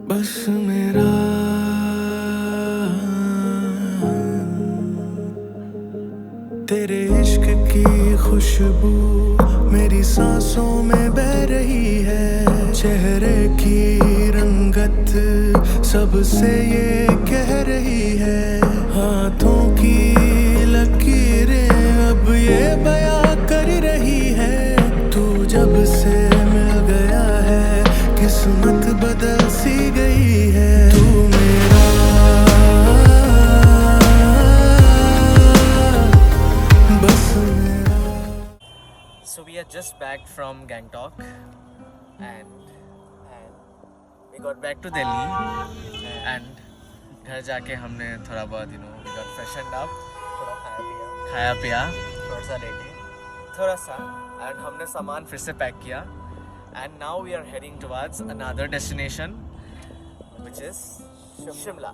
बस मेरा तेरे इश्क की खुशबू मेरी सांसों में बह रही है। चेहरे की रंगत सबसे ये कह रही है। हाथों की लकीरें अब ये बयां कर रही है। तू जब से मिल गया है किस्मत बदल सी गई है। तू मेरा बस मेरा। So we are just back from Gangtok and we got back to Delhi and घर जाके हमने थोड़ा बहुत we got freshened up, थोड़ा खाया खाया पिया, पिया थोड़ा सा लेटे। थोड़ा सा and हमने सामान फिर से पैक किया and now we are heading towards another destination which is Shimla.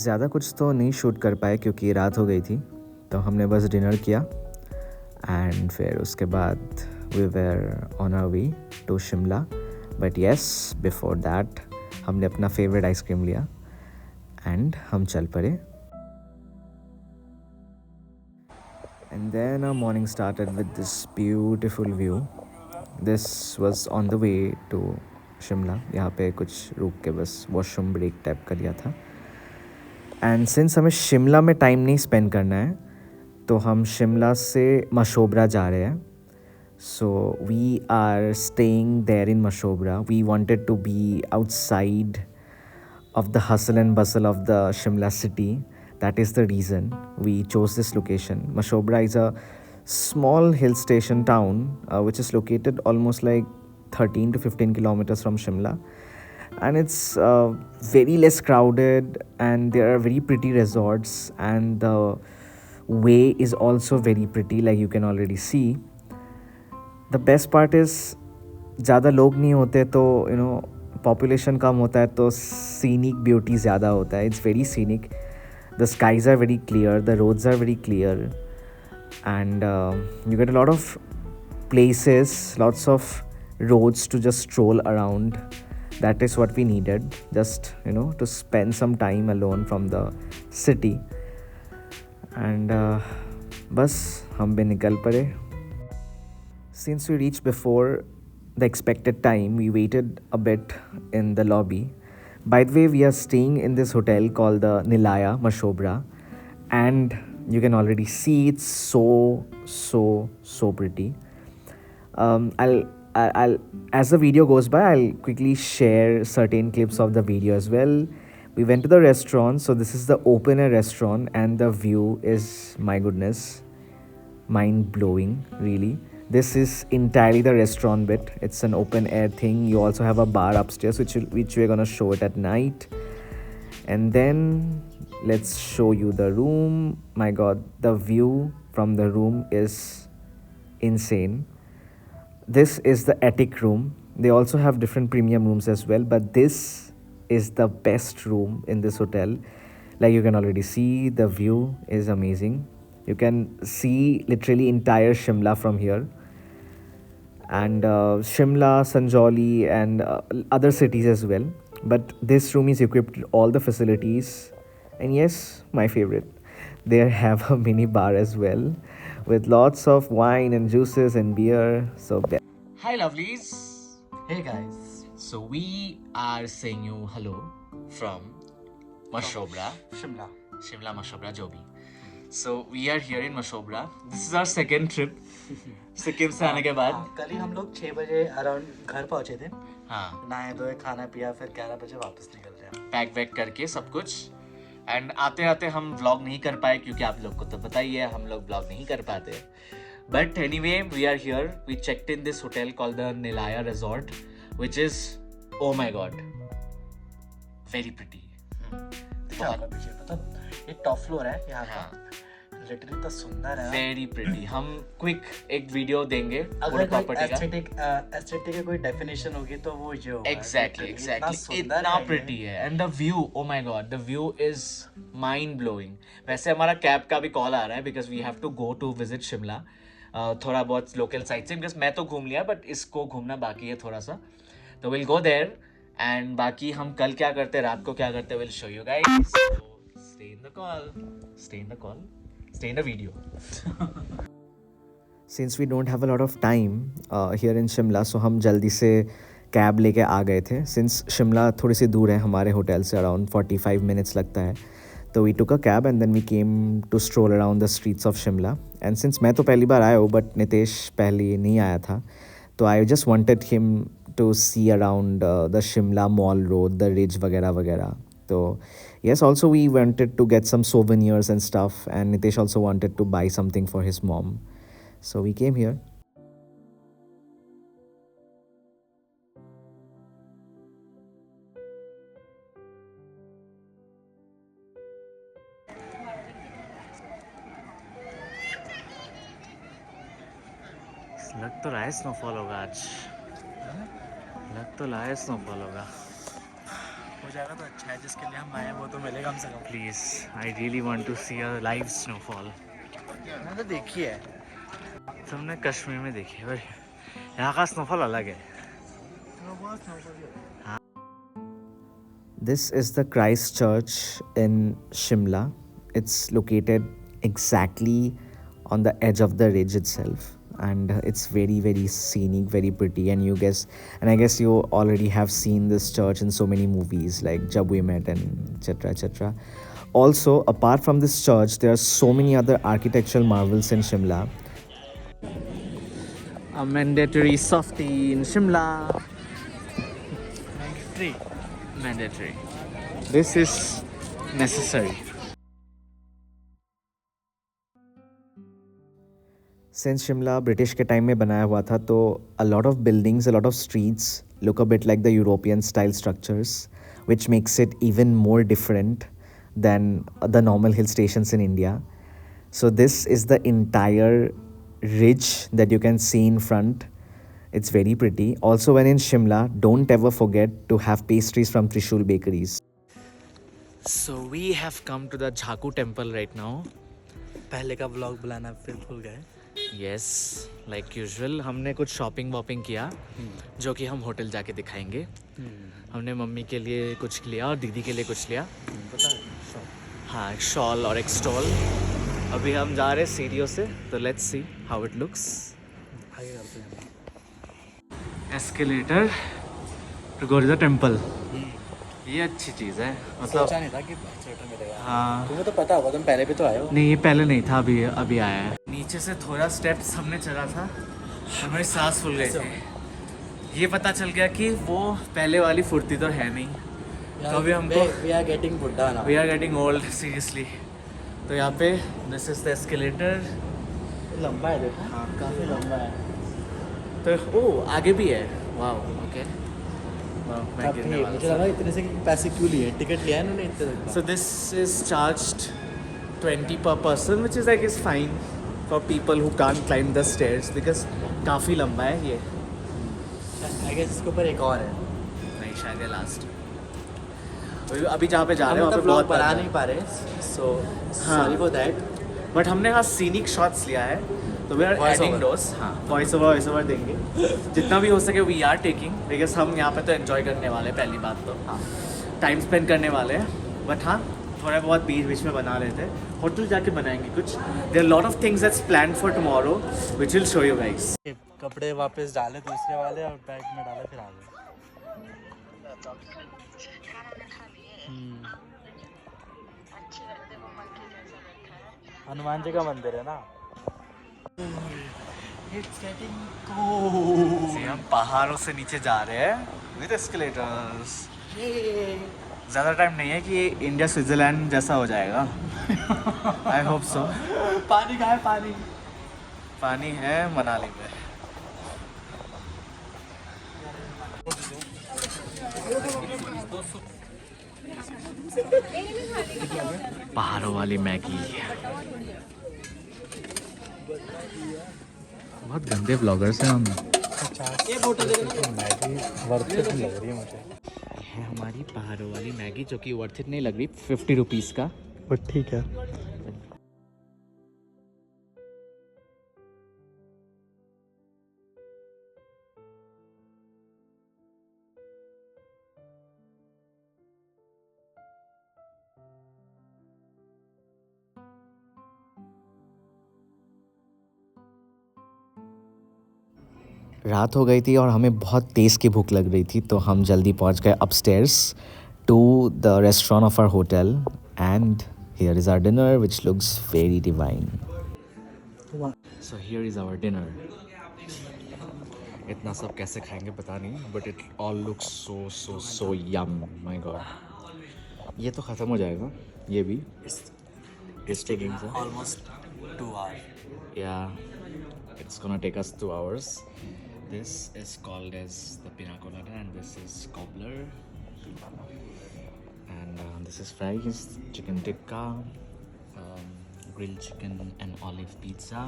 ज़्यादा कुछ तो नहीं शूट कर पाए क्योंकि रात हो गई थी, तो हमने बस डिनर किया एंड फिर उसके बाद we were on our way to Shimla. But yes, before that हमने अपना फेवरेट आइसक्रीम लिया एंड हम चल पड़े। And then our morning started with this beautiful view. This was on the way to Shimla. यहाँ पे कुछ रुक के बस वॉशरूम ब्रेक टाइप का लिया था। एंड सिंस हमें शिमला में टाइम नहीं स्पेंड करना है तो हम शिमला से मशोबरा जा रहे हैं। So we are staying there in Mashobra. We wanted to be outside of the hustle and bustle of the Shimla city. That is the reason we chose this location. Mashobra is a small hill station town which is located almost like 13 to 15 kilometers from Shimla. And it's very less crowded and there are very pretty resorts and the way is also very pretty, like you can already see. The best part is ज़्यादा लोग नहीं होते तो population कम होता है तो scenic beauty ज़्यादा होता है। It's very scenic. The skies are very clear, the roads are very clear and you get a lot of places, lots of roads to just stroll around. That is what we needed, just to spend some time alone from the city. And बस हम भी निकल पड़े। Since we reached before the expected time, we waited a bit in the lobby. By the way, we are staying in this hotel called the Nilaya Mashobra, and you can already see it's so pretty. I'll as the video goes by, I'll quickly share certain clips of the video as well. We went to the restaurant, so this is the open air restaurant, and the view is, my goodness, mind blowing, really. This is entirely the restaurant bit. It's an open air thing. You also have a bar upstairs which we're gonna show it at night. And then let's show you the room. My god, the view from the room is insane. This is the attic room. They also have different premium rooms as well, but this is the best room in this hotel. Like you can already see, the view is amazing. You can see literally entire Shimla from here. And Shimla, Sanjauli and other cities as well. But this room is equipped with all the facilities. And yes, my favorite, they have a mini bar as well with lots of wine and juices and beer. So hi lovelies. Hey guys. So we are saying you hello from Mashobra. Shimla Mashobra जो भी. So we are here in Mashobra. This is our second trip. Sikkim से आने के बाद कल ही हम लोग 6 बजे अराउंड घर पहुंचे थे। हाँ, नहाए धोए, खाना पिया, फिर 11 बजे वापस निकल रहे हैं। पैक वैक करके सब कुछ। एंड आते आते हम व्लॉग नहीं कर पाए क्योंकि आप लोग को तो पता ही है हम लोग व्लॉग नहीं कर पाते। But anyway, we are here. We checked in this hotel called the Nilaya resort which is, oh my god, very pretty. पीछे मतलब ये टॉप फ्लोर है यहाँ का। लिटरली इतना सुंदर है, वेरी प्रिटी। हम क्विक एक वीडियो देंगे अगर प्रॉपर्टी का। एस्थेटिक की कोई डेफिनेशन होगी तो वो ये होगा। एग्जैक्टली इतना प्रिटी है। And the view, oh my God, the view is mind blowing. वैसे हमारा कैब का भी कॉल आ रहा है because we have to go to visit Shimla, थोड़ा बहुत लोकल साइट से, बिकॉज मैं तो घूम लिया बट इसको घूमना बाकी है थोड़ा सा, तो विल गो देयर। एंड बाकी हम कल क्या करते हैं, रात को क्या करते हैं, will show you guys. Stay in the call, stay in the call, stay in the video. Since we don't have a lot of time here in Shimla, so हम जल्दी से कैब लेके आ गए थे. Since शिमला थोड़ी सी दूर है हमारे होटल से, अराउंड 45 minutes लगता है, तो we took a cab and then we came to stroll around the streets of Shimla. And since मैं तो पहली बार आया हूँ बट नितेश पहले नहीं आया था, तो I just wanted him to see around the Shimla Mall Road, the Ridge वगैरह वगैरह. So yes, also we wanted to get some souvenirs and stuff, and Nitesh also wanted to buy something for his mom. So we came here. लग तो रहा है snowfall होगा आज, लग तो रहा है स्नोफॉल होगा। हो जाएगा तो अच्छा है, जिसके लिए हम आए हैं वो तो मिलेगा कम से कम। Please, I really want to see a live snowfall. मैंने तो देखी है, तुमने कश्मीर में देखी है, पर यहाँ का स्नोफॉल अलग है। This is the Christ Church in Shimla. It's located exactly on the edge of the ridge itself, and it's very, very scenic, very pretty. And I guess you already have seen this church in so many movies like Jab We Met and etc. etc. Also, apart from this church, there are so many other architectural marvels in Shimla. A mandatory softie in Shimla. Mandatory. This is necessary. Since Shimla British के time में बनाया हुआ था, तो a lot of buildings, a lot of streets look a bit like the European style structures, which makes it even more different than the normal hill stations in India. So this is the entire ridge that you can see in front. It's very pretty. Also, when in Shimla, don't ever forget to have pastries from Trishul Bakeries. So we have come to the Jhaku temple right now. पहले का vlog बुलाना फिर भूल गए। Yes, like usual. हमने कुछ shopping वॉपिंग किया, जो कि हम होटल जाके दिखाएंगे। हमने मम्मी के लिए कुछ लिया और दीदी के लिए कुछ लिया। पता है, हाँ, एक शॉल और एक स्टॉल। अभी हम जा रहे हैं सीढ़ियों से, तो let's see how it looks. आगे करते हैं। Escalator to go to the temple, ये अच्छी चीज़ है। मतलब सोचा नहीं था कि एक्सीलेटर मिलेगा। हाँ, तुम्हें तो पता होगा, तुम पहले भी तो आए हो। नहीं ये पहले नहीं था, अभी आया है। नीचे से थोड़ा स्टेप्स हमने चला था, हमारी सांस फूल गई थी। ये पता चल गया कि वो पहले वाली फुर्ती तो है नहीं, तो अभी हमको वी आर गेटिंग बुड्ढा ना, we are getting old seriously. तो यहाँ पे दिस इज द एस्केलेटर। लंबा है, देखो। हाँ, काफ़ी लंबा है। तो ओ आगे भी है, वाह, ओके। मुझे लगा इतने से पैसे क्यों लिए, टिकट लिया है इन्होंने इतने। So this is charged 20 per person, which is like is fine for people who can't climb the stairs because काफ़ी लंबा है ये। आई गेस इसके ऊपर एक और है। नहीं, शायद ये लास्ट। अभी जहाँ पे जा रहे हैं वहाँ पे बहुत बना नहीं पा रहे, so sorry for that. But हमने हाँ सीनिक शॉट्स लिया है, तो वी आर एडिंग दोस। हाँ, वॉइस ओवर देंगे जितना भी हो सके, वी आर टेकिंग, बिकॉज हम यहाँ पे तो एंजॉय करने वाले हैं। पहली बात तो हाँ, टाइम स्पेंड करने वाले हैं, बट हाँ थोड़ा बहुत बीच में बना लेते हैं। होटल जाके बनाएंगे कुछ। There lot of things that's planned for tomorrow which will show you guys. कपड़े वापस डाले दूसरे वाले और बैग में डाले, फिर आ गए। हनुमान जी का मंदिर है ना। हम पहाड़ों से नीचे जा रहे हैं विद एस्केलेटर्स। ज़्यादा टाइम नहीं है कि इंडिया स्विट्ज़रलैंड जैसा हो जाएगा। I hope so. पानी कहाँ है? पानी है मनाली में। पहाड़ों वाली मैगी। बहुत गंदे ब्लॉगर्स हैं हम। ये फोटो मैगी वर्थ इट लग रही है मुझे। है हमारी पहाड़ों वाली मैगी, जो कि वर्थ इट नहीं लग रही, 50 रुपीज़ का, बट ठीक है। रात हो गई थी और हमें बहुत तेज़ की भूख लग रही थी, तो हम जल्दी पहुंच गए upstairs to the restaurant of our hotel and here is our dinner which looks very divine. So here is our dinner. इतना सब कैसे खाएंगे पता नहीं, but it all looks so so so yum. My God, ये तो ख़त्म हो जाएगा. ये भी it's taking almost 2 hours. yeah, it's gonna take us 2 hours. This is called as the pina colada and this is cobbler, and this is fries, chicken tikka, grilled chicken and olive pizza,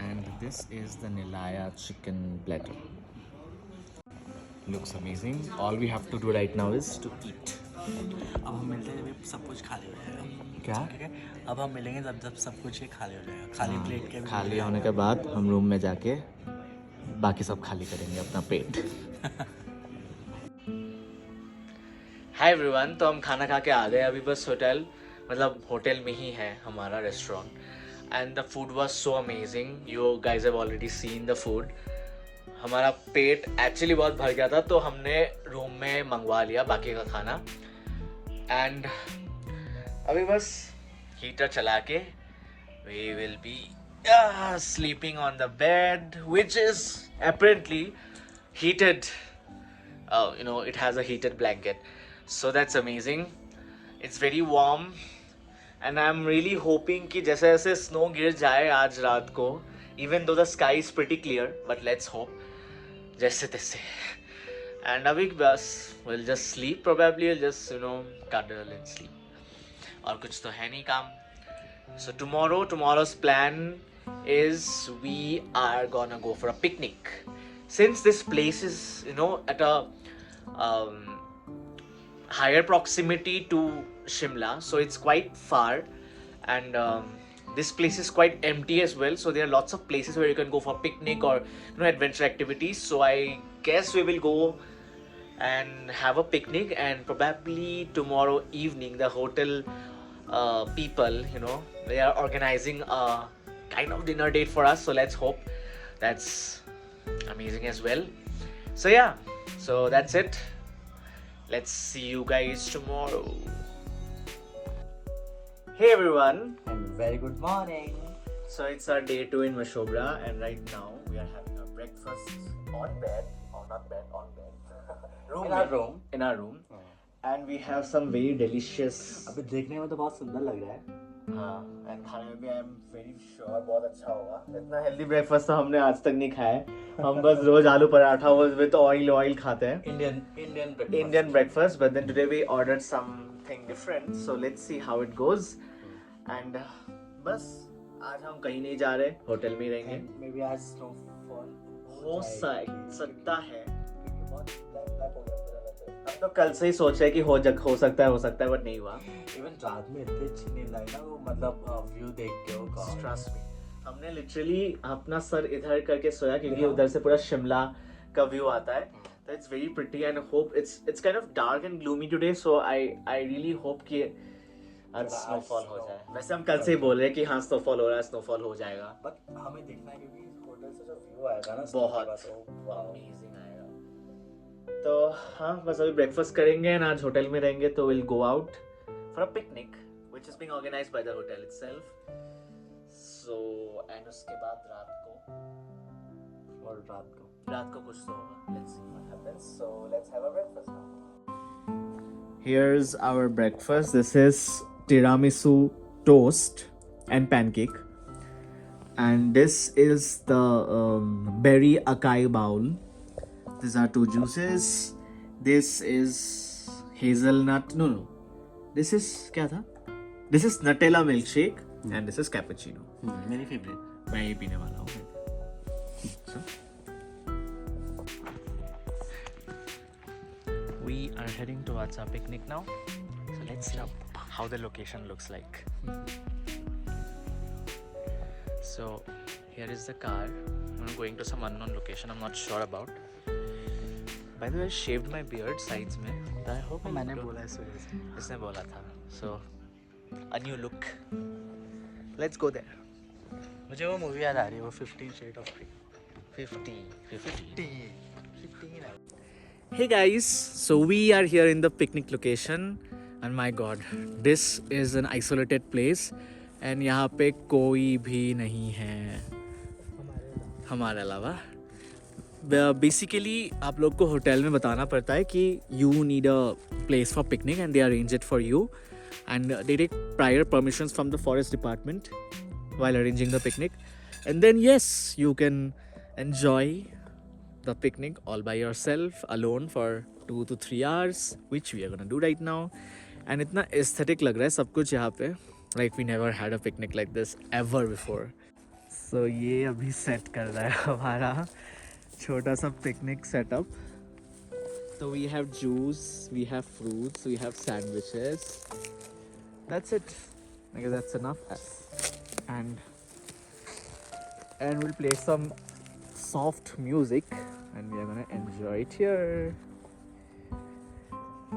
and this is the nilaya chicken platter. Looks amazing. All we have to do right now is to eat. अब हम मिलते हैं जब सब कुछ खाली हो जाएगा. क्या? ठीक है, अब हम मिलेंगे जब सब कुछ ही खाली हो जाएगा. खाली प्लेट के खाली होने के बाद हम रूम में जाके बाकी सब खाली करेंगे अपना पेट. हाय एवरीवन, तो हम खाना खा के आ गए अभी बस होटल, मतलब होटल में ही है हमारा restaurant, and the food was so amazing. You guys have already seen the food. हमारा पेट एक्चुअली बहुत भर गया था, तो हमने रूम में मंगवा लिया बाकी का खाना, एंड अभी बस हीटर चला के we will be sleeping on the bed, which is apparently heated. It has a heated blanket, so that's amazing. It's very warm, and I'm really hoping कि जैसे जैसे snow गिर जाए आज रात को, even though the sky is pretty clear, but let's hope जैसे तैसे. And अभी बस we'll just sleep, probably we'll just cuddle and sleep. और कुछ तो है नहीं काम. So tomorrow's plan is we are gonna go for a picnic. Since this place is at a higher proximity to Shimla, so it's quite far, and this place is quite empty as well, so there are lots of places where you can go for picnic or adventure activities. So I guess we will go and have a picnic, and probably tomorrow evening the hotel people they are organizing a kind of dinner date for us, so let's hope that's amazing as well. So yeah, so that's it. Let's see you guys tomorrow. Hey everyone, And very good morning. so it's our day 2 in Mashobra, and right now we are having our breakfast on bed, or not bed, on bed room In our में- room. in our room, and we have some very delicious अभी देखने में तो बहुत सुंदर लग रहा है. हाँ, एंड खाने में भी आई एम वेरी श्योर बहुत अच्छा होगा. इतना हेल्दी ब्रेकफास्ट तो हमने आज तक नहीं खाया है. हम बस रोज आलू पराठा विद ऑयल खाते हैं, Indian breakfast, but then today we ordered something different, so let's see how it goes. And बस आज हम कहीं नहीं जा रहे, होटल में ही रहेंगे. मे बी आज स्नोफॉल हो सकता है. बहुत ब्लैक हो गया पूरा weather. हम तो कल से ही सोच रहे हैं कि हो सकता है, बट नहीं हुआ. इवन रात में इतनी अच्छी नींद आई ना, वो मतलब व्यू देख के हो God. Trust me, हमने लिटरली अपना सर इधर करके सोया क्योंकि उधर से पूरा शिमला का व्यू आता है. तो it's very pretty and hope it's kind of dark and gloomy today, so I really hope कि आज स्नोफॉल हो जाए. वैसे हम कल से ही बोल रहे हैं कि हाँ स्नोफॉल हो रहा है, स्नोफॉल हो जाएगा. बट हमें देखना है क्योंकि होटल से जो व्यू आएगा ना बहुत वाओ. अमेजिंग आएगा. तो हाँ, बस अभी ब्रेकफास्ट करेंगे एंड आज होटल में रहेंगे, तो will go out for a picnic which is being organised by the hotel itself. So and उसके बाद और रात को कुछ तो होगा. Let's see what happens. So let's have a breakfast now. Here's our breakfast. This is tiramisu toast and pancake, and this is the berry acai bowl. These are 2 juices. This is hazelnut. No. This is क्या था? This is Nutella milkshake, and this is cappuccino. मेरी favourite. मैं ये पीने वाला हूँ. So, we are heading towards our picnic now. So let's see how the location looks like. So here is the car. I'm going to some unknown location I'm not sure about. By the way, I shaved my beard sides में. I hope मैंने बोला इस वजह से. इसने बोला था. So a new look. Let's go there. मुझे वो मूवी याद आ रही है, वो 15 Shades of Grey. Hey guys, so we are here in the picnic location and my god, this is an isolated place and यहाँ पे कोई भी नहीं है हमारे अलावा. बेसिकली आप लोग को होटल में बताना पड़ता है कि you need a place for picnic and they arrange it for you and they take prior permissions from the forest department while arranging the picnic, and then yes, you can enjoy the picnic all by yourself alone for 2 to 3 hours, which we are gonna do right now. And इतना aesthetic लग रहा है सब कुछ यहाँ पे, like we never had a picnic like this ever before. So ये अभी set कर रहा है हमारा छोटा सा picnic setup. So we have juice, we have fruits, we have sandwiches. That's it. I guess that's enough. And we'll play some soft music and we are gonna enjoy it here.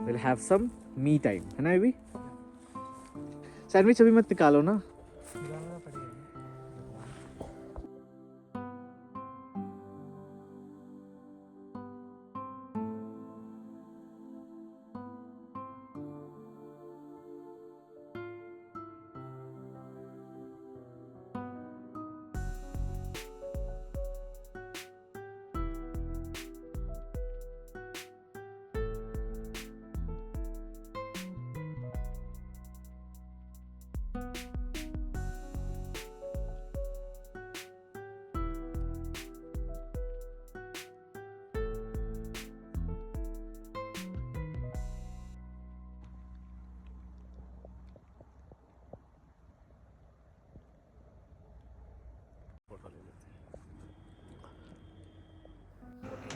We'll have some me time, है ना अभी? Sandwich अभी मत निकालो ना.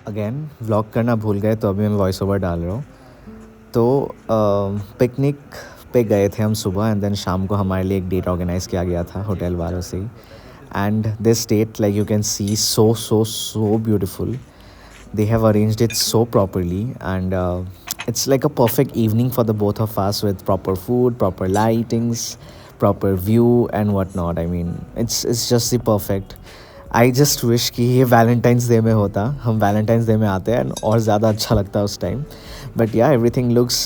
Again vlog करना भूल गए तो अभी मैं वॉइस ओवर डाल रहा हूँ. तो पिकनिक पे गए थे हम सुबह एंड देन शाम को हमारे लिए एक डेट ऑर्गेनाइज़ किया गया था होटल वालों से ही. And this date like you can see so beautiful. They have arranged it so properly and it's like a perfect evening for the both of us with proper food, proper lightings, proper view and whatnot. I mean, it's just the perfect. I just wish कि ये Valentine's Day में होता. हम Valentine's Day में आते हैं और ज़्यादा अच्छा लगता है उस time. But yeah, everything looks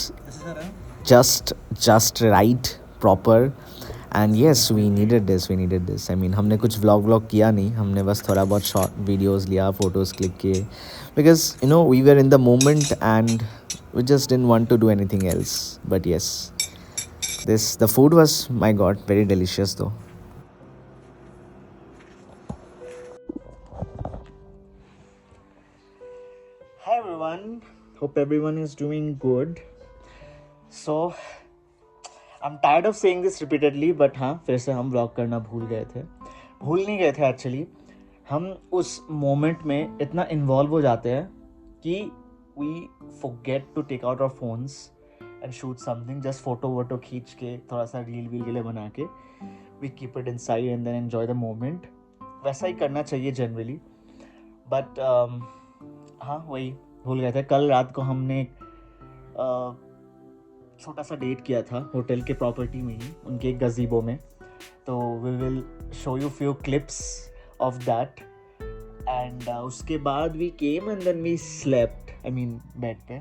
just right, proper. And yes, we needed this. I mean, हमने कुछ vlog किया नहीं. हमने बस थोड़ा बहुत short videos लिया, photos click किए. Because, you know, we were in the moment and we just didn't want to do anything else. But yes, the food was, my God, very delicious though. Hi everyone, hope everyone is doing good. So I'm tired of saying this repeatedly, but हाँ फिर से हम vlog करना भूल नहीं गए थे actually. हम उस मोमेंट में इतना इन्वॉल्व हो जाते हैं कि we forget to take out our phones and shoot something, just photo खींच के थोड़ा सा रील के लिए बना के we keep it inside and then enjoy the moment. वैसा ही करना चाहिए जनरली, बट हाँ वही भूल गए थे. कल रात को हमने छोटा सा डेट किया था होटल के प्रॉपर्टी में ही, उनके एक गज़ीबो में. तो we will show you few clips of that and उसके बाद we came and then we slept, I mean bed पे.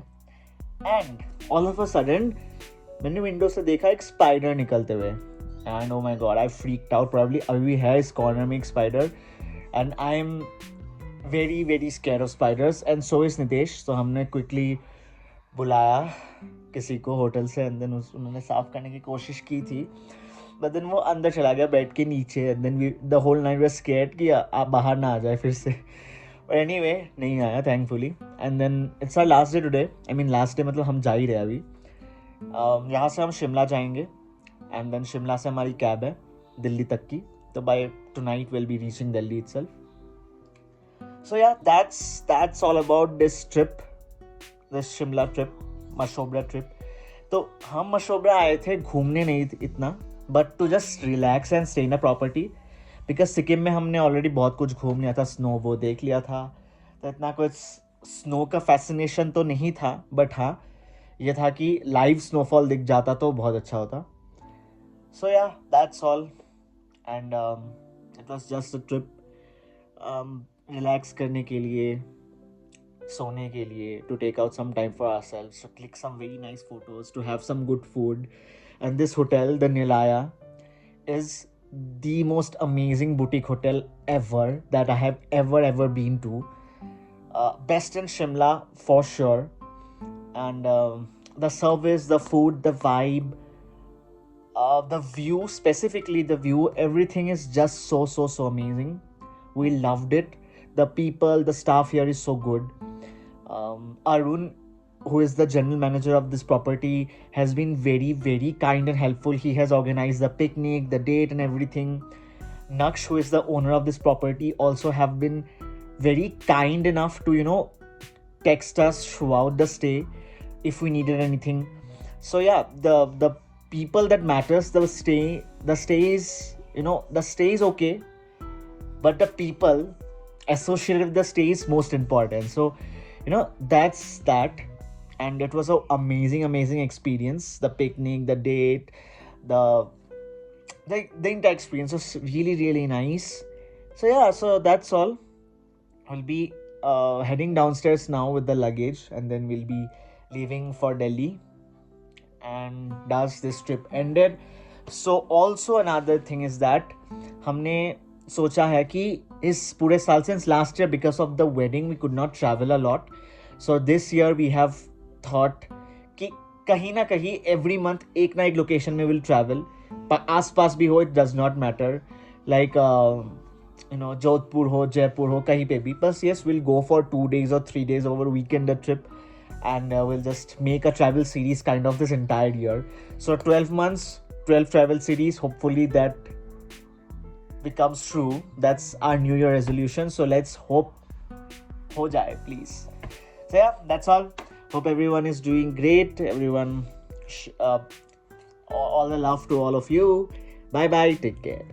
And all of a sudden मैंने विंडो से देखा एक स्पाइडर निकलते हुए and oh my god, I freaked out. Probably अभी भी है इस कॉर्नर में एक spider and I am very scared of spiders and so is Nitesh. तो हमने क्विकली बुलाया किसी को होटल से एंड देन उन्होंने साफ़ करने की कोशिश की थी, बट देन वो अंदर चला गया बेड के नीचे and then we the whole night we scared कि आप बाहर ना आ जाए फिर से. बट एनीवे नहीं आया thankfully. And then it's our last day today. I mean last day मतलब हम जा ही रहे अभी. यहाँ से हम शिमला जाएंगे एंड देन शिमला से हमारी कैब है दिल्ली तक की. तो by tonight will be reaching Delhi itself. So yeah that's all about this trip, this Shimla trip, Mashobra trip. तो हम मशोबरा आए थे घूमने नहीं इतना, but to just relax and stay in a property. Because Sikkim में हमने ऑलरेडी बहुत कुछ घूम लिया था, स्नो वो देख लिया था, तो इतना कुछ स्नो का फैसिनेशन तो नहीं था. बट हाँ ये था कि लाइव स्नोफॉल दिख जाता तो बहुत अच्छा होता. सो yeah that's all and it was just a trip. Relax करने के लिए, सोने के लिए, to take out some time for ourselves, to click some very nice photos, to have some good food. And this hotel, the Nilaya, is the most amazing boutique hotel ever that I have ever been to. Best in Shimla for sure. And the service, the food, the vibe, the view, specifically the view, everything is just so amazing. We loved it. The people, the staff here is so good. Arun, who is the general manager of this property, has been very kind and helpful. He has organized the picnic, the date and everything. Naksh, who is the owner of this property, also have been very kind enough to text us throughout the stay if we needed anything. So yeah, the people that matters. The stay is okay, but the people associated with the stay is most important. So that's that. And it was an amazing experience. The picnic, the date, the entire experience was really nice. So yeah, so that's all. We'll be heading downstairs now with the luggage, and then we'll be leaving for Delhi. And thus this trip ended. So also another thing is that हमने सोचा है कि इस पूरे साल, since last year because of the wedding we could not travel a lot, so this year we have thought कि कहीं ना कहीं every month एक ना एक location में will travel, पर आस पास भी हो, it does not matter, like Jodhpur हो, जयपुर हो, कहीं पे भी, बस yes, we'll go for 2 days or 3 days over weekend trip, and we'll just make a travel series kind of this entire year. So 12 months, 12 travel series, hopefully that becomes true. That's our New Year resolution. So let's hope ho jaye, please. So yeah, that's all. Hope everyone is doing great. Everyone, all the love to all of you. Bye bye. Take care.